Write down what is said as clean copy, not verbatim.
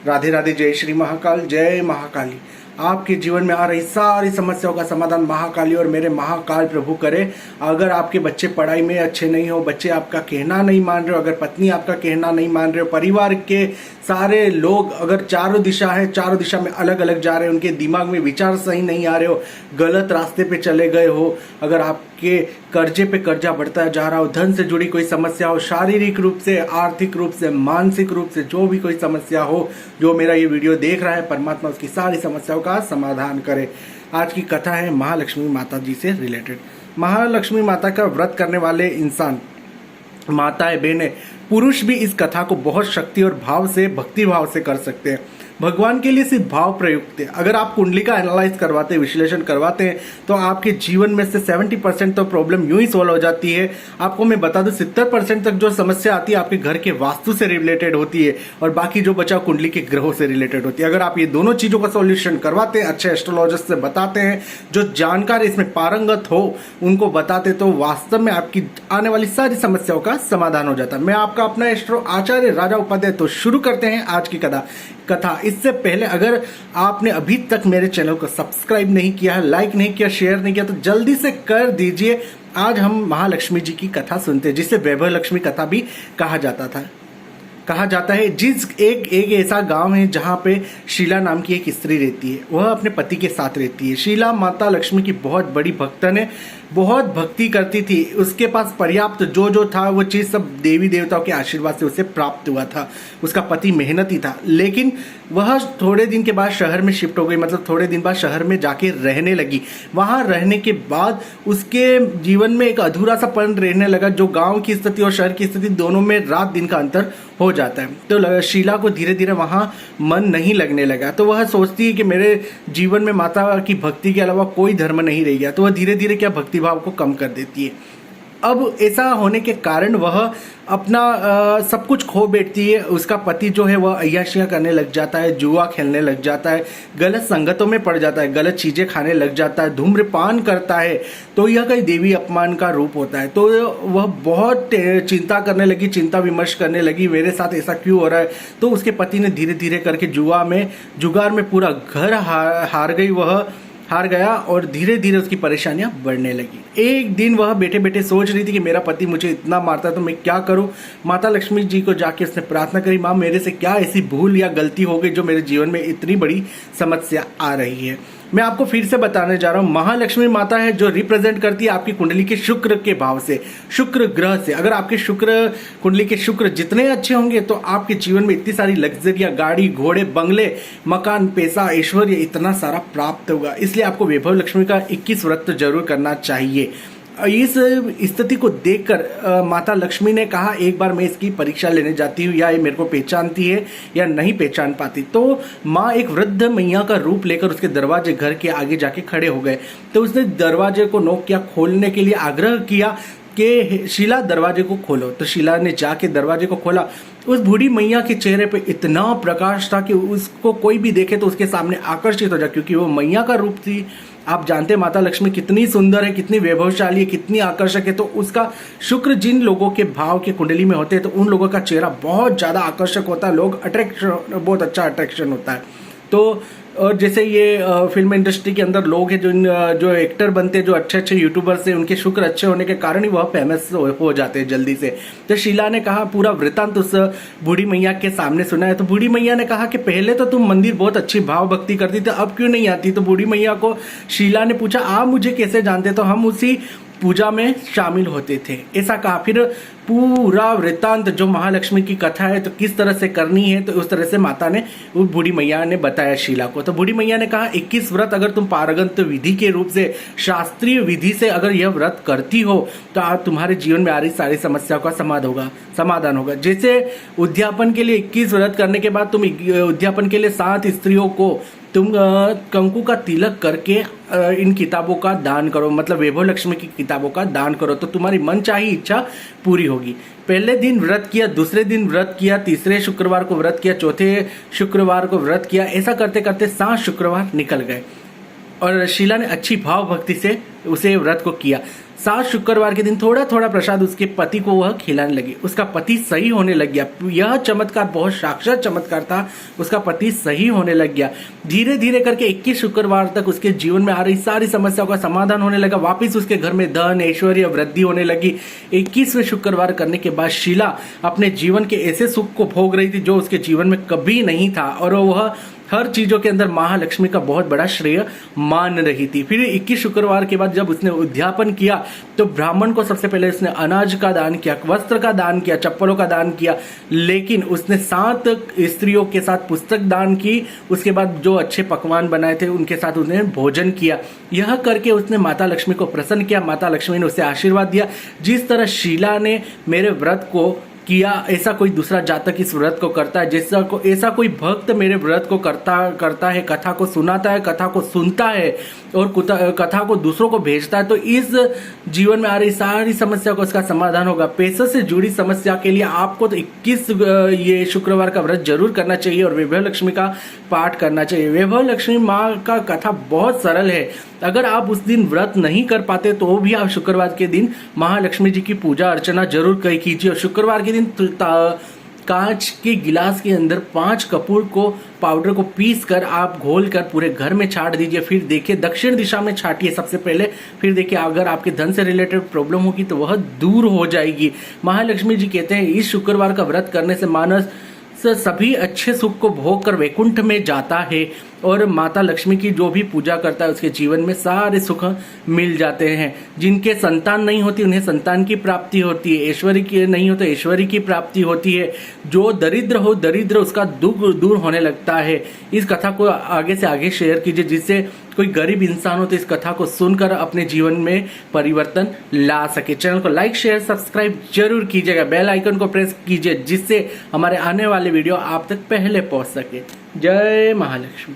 राधे राधे। जय श्री महाकाल, जय महाकाली। आपके जीवन में आ रही सारी समस्याओं का समाधान महाकाली और मेरे महाकाल प्रभु करे। अगर आपके बच्चे पढ़ाई में अच्छे नहीं हो, बच्चे आपका कहना नहीं मान रहे हो, अगर पत्नी आपका कहना नहीं मान रहे हो, परिवार के सारे लोग अगर चारों दिशा है, चारों दिशा में अलग अलग जा रहे हो, उनके दिमाग में विचार सही नहीं आ रहे हो, गलत रास्ते पे चले गए हो, अगर आपके कर्जे पे कर्जा बढ़ता जा रहा हो, धन से जुड़ी कोई समस्या हो, शारीरिक रूप से, आर्थिक रूप से, मानसिक रूप से जो भी कोई समस्या हो, जो मेरा ये वीडियो देख रहा है, परमात्मा उसकी सारी समस्याओं का समाधान करे। आज की कथा है महालक्ष्मी माता जी से रिलेटेड। महालक्ष्मी माता का व्रत करने वाले इंसान, माताएं, बहनें, पुरुष भी इस कथा को बहुत शक्ति और भाव से, भक्ति भाव से कर सकते हैं। भगवान के लिए सिर्फ भाव प्रयुक्त है। अगर आप कुंडली का एनालाइज करवाते हैं, विश्लेषण करवाते हैं, तो आपके जीवन में से 70% तो प्रॉब्लम यूं ही सॉल्व हो जाती है। आपको मैं बता दूं 70% तक जो समस्या आती है आपके घर के वास्तु से रिलेटेड होती है और बाकी जो बचा कुंडली के ग्रहों से रिलेटेड होती है। अगर आप ये दोनों चीजों का सॉल्यूशन करवाते हैं, अच्छे एस्ट्रोलॉजिस्ट से बताते हैं, जो जानकार इसमें पारंगत हो उनको बताते, तो वास्तव में आपकी आने वाली सारी समस्याओं का समाधान हो जाता है। मैं आपका अपना एस्ट्रो आचार्य राजा उपाध्याय। तो शुरू करते हैं आज की कथा। इससे पहले अगर आपने अभी तक मेरे चैनल को सब्सक्राइब नहीं किया है, लाइक नहीं किया, शेयर नहीं किया, तो जल्दी से कर दीजिए। आज हम महालक्ष्मी जी की कथा सुनते हैं, जिसे वैभव लक्ष्मी कथा भी कहा जाता है। एक ऐसा गांव है जहां पे शीला नाम की एक स्त्री रहती है। वह अपने पति के साथ रहती है। शीला माता लक्ष्मी की बहुत बड़ी भक्तन है, बहुत भक्ति करती थी। उसके पास पर्याप्त जो था वो चीज सब देवी देवताओं के आशीर्वाद से उसे प्राप्त हुआ था। उसका पति मेहनती था, लेकिन वह थोड़े दिन के बाद शहर में शिफ्ट हो गई, मतलब थोड़े दिन बाद शहर में जाके रहने लगी। वहां रहने के बाद उसके जीवन में एक अधूरा सा पन रहने लगा, जो गांव की स्थिति और शहर की स्थिति दोनों में रात दिन का अंतर हो जाता है। तो शीला को धीरे धीरे वहां मन नहीं लगने लगा। तो वह सोचती है कि मेरे जीवन में माता की भक्ति के अलावा कोई धर्म नहीं रह गया। तो वह धीरे धीरे क्या भक्ति भाव को कम कर देती है। अब ऐसा होने के कारण वह अपना सब कुछ खो बैठती है। उसका पति जो है वह अय्याशियां करने लग जाता है, जुआ खेलने लग जाता है, गलत संगतों में पड़ जाता है, गलत चीजें खाने लग जाता है, धूम्रपान करता है। तो यह कई देवी अपमान का रूप होता है। तो वह बहुत चिंता करने लगी, चिंता विमर्श करने लगी, मेरे साथ ऐसा क्यों हो रहा है। तो उसके पति ने धीरे धीरे करके जुगार में पूरा घर हार गया और धीरे धीरे उसकी परेशानियां बढ़ने लगी। एक दिन वह बैठे बैठे सोच रही थी कि मेरा पति मुझे इतना मारता है तो मैं क्या करूं। माता लक्ष्मी जी को जाके उसने प्रार्थना करी, माँ मेरे से क्या ऐसी भूल या गलती हो गई जो मेरे जीवन में इतनी बड़ी समस्या आ रही है। मैं आपको फिर से बताने जा रहा हूं, महालक्ष्मी माता है जो रिप्रेजेंट करती है आपकी कुंडली के शुक्र के भाव से, शुक्र ग्रह से। अगर आपके कुंडली के शुक्र जितने अच्छे होंगे तो आपके जीवन में इतनी सारी लग्जरिया, गाड़ी, घोड़े, बंगले, मकान, पैसा, ऐश्वर्य इतना सारा प्राप्त होगा। इसलिए आपको वैभव लक्ष्मी का 21 व्रत तो जरूर करना चाहिए। इस स्थिति को देखकर माता लक्ष्मी ने कहा एक बार मैं इसकी परीक्षा लेने जाती हूँ, या ये मेरे को पहचानती है या नहीं पहचान पाती। तो माँ एक वृद्ध मैया का रूप लेकर उसके दरवाजे, घर के आगे जाके खड़े हो गए। तो उसने दरवाजे को नॉक किया, खोलने के लिए आग्रह किया कि शीला दरवाजे को खोलो। तो शीला ने जाके दरवाजे को खोला। उस बूढ़ी मैया के चेहरे पे इतना प्रकाश था कि उसको कोई भी देखे तो उसके सामने आकर्षित हो जाए, क्योंकि वो मैया का रूप थी। आप जानते हैं माता लक्ष्मी कितनी सुंदर है, कितनी वैभवशाली है, कितनी आकर्षक है। तो उसका शुक्र जिन लोगों के भाव के कुंडली में होते हैं तो उन लोगों का चेहरा बहुत ज्यादा आकर्षक होता है, लोग अट्रैक्शन, बहुत अच्छा अट्रैक्शन होता है। तो और जैसे ये फिल्म इंडस्ट्री के अंदर लोग हैं जो एक्टर बनते हैं, जो अच्छे अच्छे यूट्यूबर्स हैं, उनके शुक्र अच्छे होने के कारण ही वह फेमस हो जाते हैं जल्दी से। तो शीला ने कहा, पूरा वृतांत उस बूढ़ी मैया के सामने सुना है। तो बूढ़ी मैया ने कहा कि पहले तो तुम मंदिर बहुत अच्छी भाव भक्ति करती थी, अब क्यों नहीं आती। तो बूढ़ी मैया को शीला ने पूछा, आप मुझे कैसे जानते। तो हम उसी पूजा में शामिल होते थे, ऐसा कहा। फिर पूरा वृत्तांत जो महालक्ष्मी की कथा है तो किस तरह से करनी है, तो उस तरह से माता ने, उस बूढ़ी मैया ने बताया शीला को। तो बूढ़ी मैया ने कहा 21 व्रत अगर तुम पारंगत विधि के रूप से, शास्त्रीय विधि से अगर यह व्रत करती हो तो आज तुम्हारे जीवन में आ रही सारी समस्याओं का समाधान होगा। जैसे उद्यापन के लिए 21 व्रत करने के बाद तुम उद्यापन के लिए 7 स्त्रियों को तुम कंकु का तिलक करके इन किताबों का दान करो, मतलब वैभव लक्ष्मी की किताबों का दान करो, तो तुम्हारी मनचाही इच्छा पूरी होगी। पहले दिन व्रत किया, दूसरे दिन व्रत किया, तीसरे शुक्रवार को व्रत किया, चौथे शुक्रवार को व्रत किया। ऐसा करते करते 7 शुक्रवार निकल गए और शीला ने अच्छी भाव भक्ति से उसे व्रत को किया। 7 शुक्रवार के दिन थोड़ा थोड़ा प्रसाद उसके पति को वह खिलाने लगी। उसका पति सही होने लग गया। यह चमत्कार बहुत साक्षात चमत्कार था। उसका पति सही होने लग गया। धीरे धीरे करके 21 शुक्रवार तक उसके जीवन में आ रही सारी समस्याओं का समाधान होने लगा। वापिस उसके घर में धन ऐश्वर्य वृद्धि होने लगी। 21वें शुक्रवार करने के बाद शीला अपने जीवन के ऐसे सुख को भोग रही थी जो उसके जीवन में कभी नहीं था, और वह हर चीजों के अंदर महालक्ष्मी का बहुत बड़ा श्रेय मान रही थी। फिर 21 शुक्रवार के बाद जब उसने उद्यापन किया तो ब्राह्मण को सबसे पहले उसने अनाज का दान किया, वस्त्र का दान किया, चप्पलों का दान किया, लेकिन उसने 7 स्त्रियों के साथ पुस्तक दान की। उसके बाद जो अच्छे पकवान बनाए थे उनके साथ उसने भोजन किया। यह करके उसने माता लक्ष्मी को प्रसन्न किया। माता लक्ष्मी ने उसे आशीर्वाद दिया। जिस तरह शीला ने मेरे व्रत को किया, ऐसा कोई दूसरा जातक इस व्रत को करता है, ऐसा कोई भक्त मेरे व्रत को करता है, कथा को सुनाता है, कथा को सुनता है और कथा को दूसरों को भेजता है, तो इस जीवन में आ रही सारी समस्या को उसका समाधान होगा। पैसों से जुड़ी समस्या के लिए आपको तो 21 ये शुक्रवार का व्रत जरूर करना चाहिए और वैभव लक्ष्मी का पाठ करना चाहिए। वैभव लक्ष्मी माँ का कथा बहुत सरल है। अगर आप उस दिन व्रत नहीं कर पाते तो भी आप शुक्रवार के दिन महालक्ष्मी जी की पूजा अर्चना जरूर कीजिए। और शुक्रवार के दिन कांच के गिलास के अंदर 5 कपूर को पाउडर को पीस कर आप घोल कर पूरे घर में छाट दीजिए। फिर देखिए दक्षिण दिशा में छाटिए सबसे पहले। फिर देखिए अगर आपके धन से रिलेटेड प्रॉब्लम होगी तो वह दूर हो जाएगी। महालक्ष्मी जी कहते हैं इस शुक्रवार का व्रत करने से मानस सभी अच्छे सुख को भोग कर वैकुंठ में जाता है, और माता लक्ष्मी की जो भी पूजा करता है उसके जीवन में सारे सुख मिल जाते हैं। जिनके संतान नहीं होती उन्हें संतान की प्राप्ति होती है, ऐश्वर्य की नहीं हो तो ऐश्वर्य की प्राप्ति होती है, जो दरिद्र हो दरिद्र उसका दुख दूर होने लगता है। इस कथा को आगे से आगे शेयर कीजिए, जिससे कोई गरीब इंसान हो तो इस कथा को सुनकर अपने जीवन में परिवर्तन ला सके। चैनल को लाइक शेयर सब्सक्राइब जरूर कीजिएगा। बेल आइकन को प्रेस कीजिए जिससे हमारे आने वाले वीडियो आप तक पहले पहुंच सके। जय महालक्ष्मी।